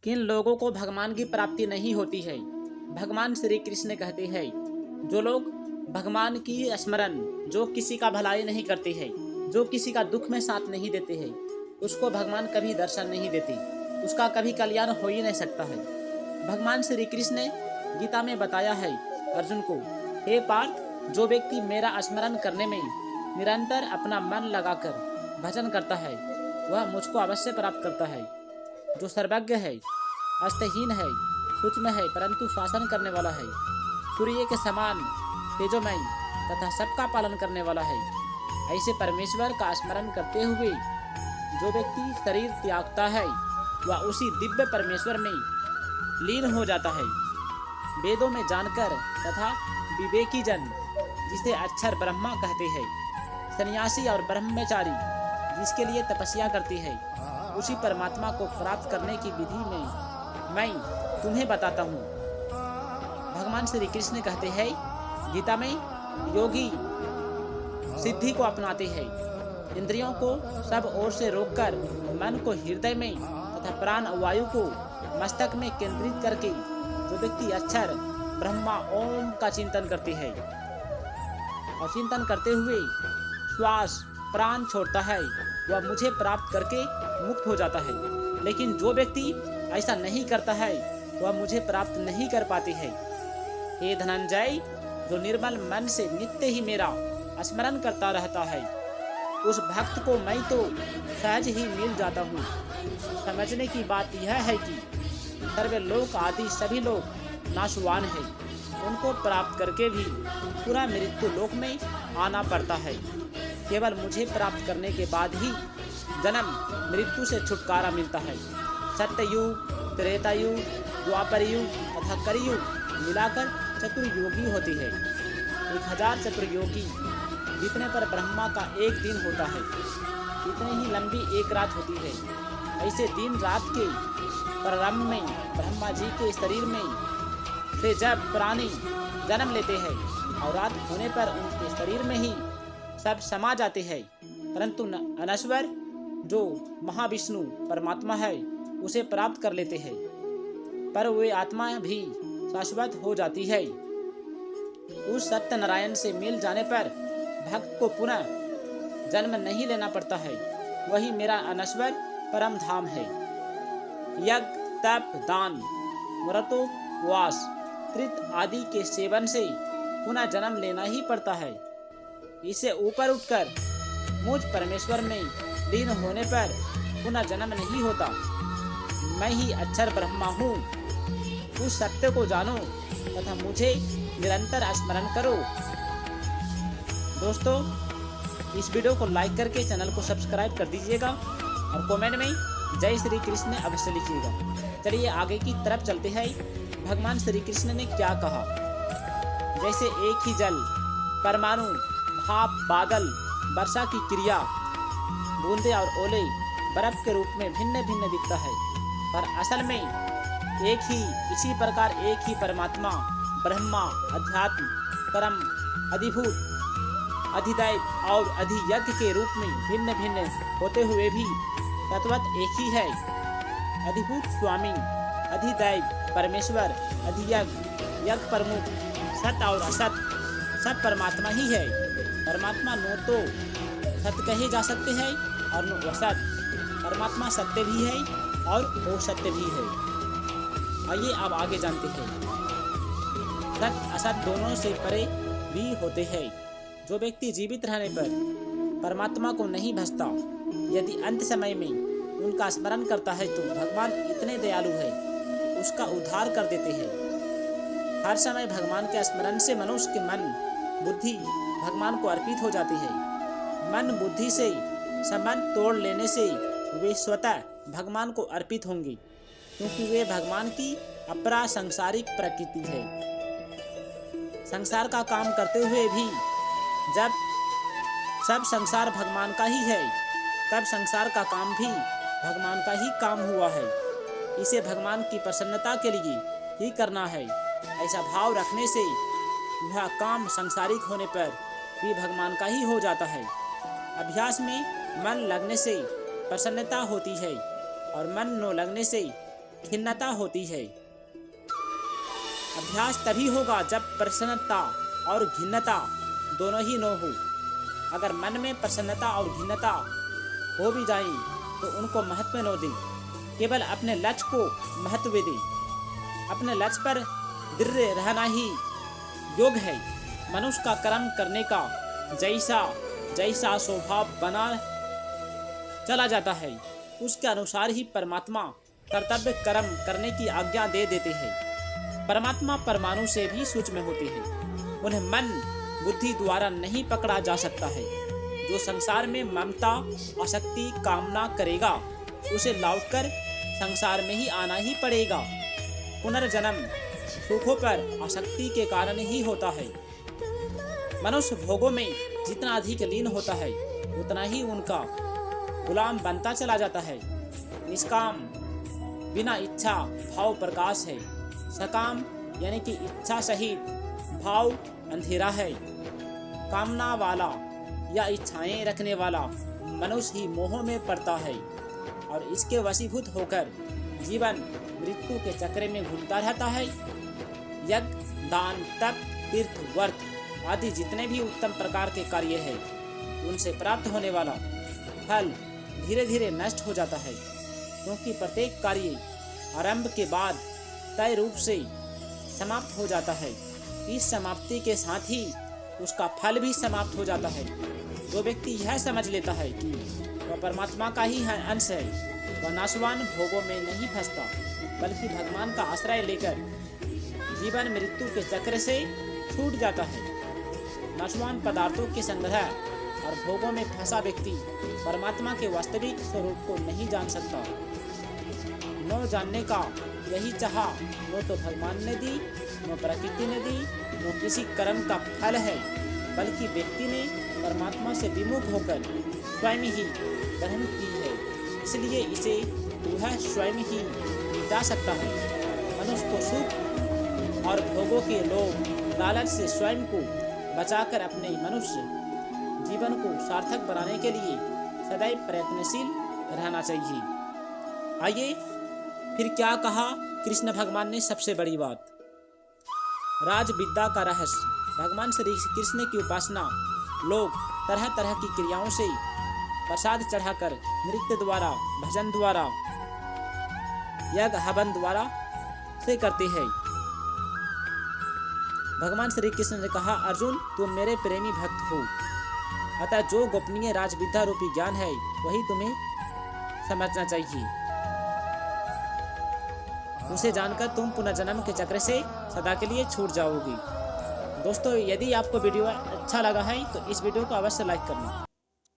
किन लोगों को भगवान की प्राप्ति नहीं होती है। भगवान श्री कृष्ण कहते हैं, जो लोग भगवान की स्मरण, जो किसी का भलाई नहीं करते हैं, जो किसी का दुख में साथ नहीं देते हैं, उसको भगवान कभी दर्शन नहीं देते, उसका कभी कल्याण हो ही नहीं सकता है। भगवान श्री कृष्ण ने गीता में बताया है अर्जुन को, हे पार्थ, जो व्यक्ति मेरा स्मरण करने में निरंतर अपना मन लगाकर भजन करता है, वह मुझको अवश्य प्राप्त करता है। जो सर्वज्ञ है, अस्तहीन है, सूक्ष्म है, परंतु शासन करने वाला है, सूर्य के समान तेजोमय तथा सबका पालन करने वाला है, ऐसे परमेश्वर का स्मरण करते हुए जो व्यक्ति शरीर त्यागता है, वह उसी दिव्य परमेश्वर में लीन हो जाता है। वेदों में जानकर तथा विवेकी जन, जिसे अक्षर ब्रह्मा कहते हैं, सन्यासी और ब्रह्मचारी जिसके लिए तपस्या करती है, उसी परमात्मा को प्राप्त करने की विधि में मैं तुम्हें बताता हूँ। भगवान श्री कृष्ण कहते हैं गीता में, योगी सिद्धि को अपनाते हैं, इंद्रियों को सब ओर से रोककर मन को हृदय में तथा प्राण वायु को मस्तक में केंद्रित करके जो व्यक्ति अक्षर ब्रह्मा ओम का चिंतन करते हैं और चिंतन करते हुए श्वास प्राण छोड़ता है, वह मुझे प्राप्त करके मुक्त हो जाता है। लेकिन जो व्यक्ति ऐसा नहीं करता है, वह मुझे प्राप्त नहीं कर पाते हैं। हे धनंजय, जो निर्मल मन से नित्य ही मेरा स्मरण करता रहता है, उस भक्त को मैं तो सहज ही मिल जाता हूँ। समझने की बात यह है कि सर्वलोक आदि सभी लोग नाशवान हैं, उनको प्राप्त करके भी पूरा मृत्यु लोक में आना पड़ता है। केवल मुझे प्राप्त करने के बाद ही जन्म मृत्यु से छुटकारा मिलता है। सत्ययुग, त्रेतायुग, द्वापर युग तथा कलियुग मिलाकर चतुर्योगी होती है। 1000 चतुर्योगी जितने पर ब्रह्मा का एक दिन होता है, इतनी ही लंबी एक रात होती है। ऐसे दिन रात के प्रारंभ में ब्रह्मा जी के शरीर में से जब प्राणी जन्म लेते हैं और रात होने पर उनके शरीर में ही सब समा जाते हैं, परंतु अनश्वर जो महाविष्णु परमात्मा है उसे प्राप्त कर लेते हैं, पर वे आत्मा भी शाश्वत हो जाती है। उस सत्यनारायण से मिल जाने पर भक्त को पुनः जन्म नहीं लेना पड़ता है। वही मेरा अनश्वर परम धाम है। यज्ञ, तप, दान, व्रतोपवास, त्रित आदि के सेवन से पुनः जन्म लेना ही पड़ता है। इसे ऊपर उठकर मुझ परमेश्वर में लीन होने पर पुनः जन्म नहीं होता। मैं ही अक्षर ब्रह्मा हूँ। उस सत्य को जानो तथा मुझे निरंतर स्मरण करो। दोस्तों, इस वीडियो को लाइक करके चैनल को सब्सक्राइब कर दीजिएगा और कमेंट में जय श्री कृष्ण अवश्य लिखिएगा। चलिए आगे की तरफ चलते हैं। भगवान श्री कृष्ण ने क्या कहा? जैसे एक ही जल, परमाणु, भाप, बादल, वर्षा की क्रिया, बूंदे और ओले बर्फ के रूप में भिन्न भिन्न दिखता है, पर असल में एक ही, इसी प्रकार एक ही परमात्मा ब्रह्मा, अध्यात्म, परम, अधिभूत, अधिदैव और अधियज्ञ के रूप में भिन्न भिन्न होते हुए भी तत्वत एक ही है। अधिभूत स्वामी, अधिदैव परमेश्वर, अधियज्ञ यज्ञ प्रमुख, सत्य और असत सब परमात्मा ही है। परमात्मा न तो सत्य कहे जा सकते हैं और न असत। परमात्मा सत्य भी है और वो सत्य भी है। आइए अब आगे जानते हैं। सत्य असत दोनों से परे भी होते हैं। जो व्यक्ति जीवित रहने पर परमात्मा को नहीं भजता, यदि अंत समय में उनका स्मरण करता है तो भगवान इतने दयालु है कि उसका उद्धार कर देते हैं। हर समय भगवान के स्मरण से मनुष्य के मन बुद्धि भगवान को अर्पित हो जाती है। मन बुद्धि से संबंध तोड़ लेने से वे स्वतः भगवान को अर्पित होंगे, क्योंकि वे भगवान की अपरा सांसारिक प्रकृति है। संसार का काम करते हुए भी जब सब संसार भगवान का ही है, तब संसार का काम भी भगवान का ही काम हुआ है। इसे भगवान की प्रसन्नता के लिए ही करना है। ऐसा भाव रखने से यह काम सांसारिक होने पर भी भगवान का ही हो जाता है। अभ्यास में मन लगने से प्रसन्नता होती है और मन न लगने से खिन्नता होती है। अभ्यास तभी होगा जब प्रसन्नता और घिन्नता दोनों ही न हो। अगर मन में प्रसन्नता और घिन्नता हो भी जाए तो उनको महत्व न दें, केवल अपने लक्ष्य को महत्व दें। अपने लक्ष्य पर दृढ़ रहना ही योग है। मनुष्य का कर्म करने का जैसा जैसा स्वभाव बना चला जाता है, उसके अनुसार ही परमात्मा कर्तव्य कर्म करने की आज्ञा दे देते हैं। परमात्मा परमाणु से भी सूक्ष्म होते हैं। उन्हें मन बुद्धि द्वारा नहीं पकड़ा जा सकता है। जो संसार में ममता आसक्ति कामना करेगा, उसे लौटकर संसार में ही आना ही पड़ेगा। पुनर्जन्म सुखों पर आसक्ति के कारण ही होता है। मनुष्य भोगों में जितना अधिक लीन होता है, उतना ही उनका गुलाम बनता चला जाता है। निष्काम बिना इच्छा भाव प्रकाश है। सकाम यानी कि इच्छा सहित भाव अंधेरा है। कामना वाला या इच्छाएं रखने वाला मनुष्य ही मोह में पड़ता है और इसके वशीभूत होकर जीवन मृत्यु के चक्र में घूमता रहता है। यज्ञ दान तप तीर्थ व्रत आदि जितने भी उत्तम प्रकार के कार्य है, उनसे प्राप्त होने वाला फल धीरे धीरे नष्ट हो जाता है, क्योंकि प्रत्येक कार्य आरंभ के बाद तय रूप से समाप्त हो जाता है। इस समाप्ति के साथ ही उसका फल भी समाप्त हो जाता है। जो व्यक्ति यह समझ लेता है कि वह परमात्मा का ही अंश है, वह नाशवान भोगों में नहीं फंसता, बल्कि भगवान का आश्रय लेकर जीवन मृत्यु के चक्र से छूट जाता है। नाशवान पदार्थों के संग्रह और भोगों में फंसा व्यक्ति परमात्मा के वास्तविक स्वरूप को नहीं जान सकता। न जानने का यही चाहा न तो भगवान ने दी, न प्रकृति ने दी, न किसी कर्म का फल है, बल्कि व्यक्ति ने परमात्मा से विमुख होकर स्वयं ही ग्रहण की है। इसलिए इसे वह स्वयं ही मिटा सकता है। मनुष्य को सुख और भोगों के लोभ लालच से स्वयं को बचाकर अपने मनुष्य जीवन को सार्थक बनाने के लिए सदैव प्रयत्नशील रहना चाहिए। आइए फिर क्या कहा कृष्ण भगवान ने सबसे बड़ी बात। राज विद्या का रहस्य। भगवान श्री कृष्ण की उपासना लोग तरह तरह की क्रियाओं से प्रसाद चढ़ाकर, नृत्य द्वारा, भजन द्वारा, यज्ञ हवन द्वारा से करते हैं। भगवान श्री कृष्ण ने कहा, अर्जुन तुम मेरे प्रेमी भक्त हो, अतः जो गोपनीय राज विद्या रूपी ज्ञान है वही तुम्हें समझना चाहिए। उसे जानकर तुम पुनर्जन्म के चक्र से सदा के लिए छूट जाओगी। दोस्तों, यदि आपको वीडियो अच्छा लगा है तो इस वीडियो को अवश्य लाइक करना।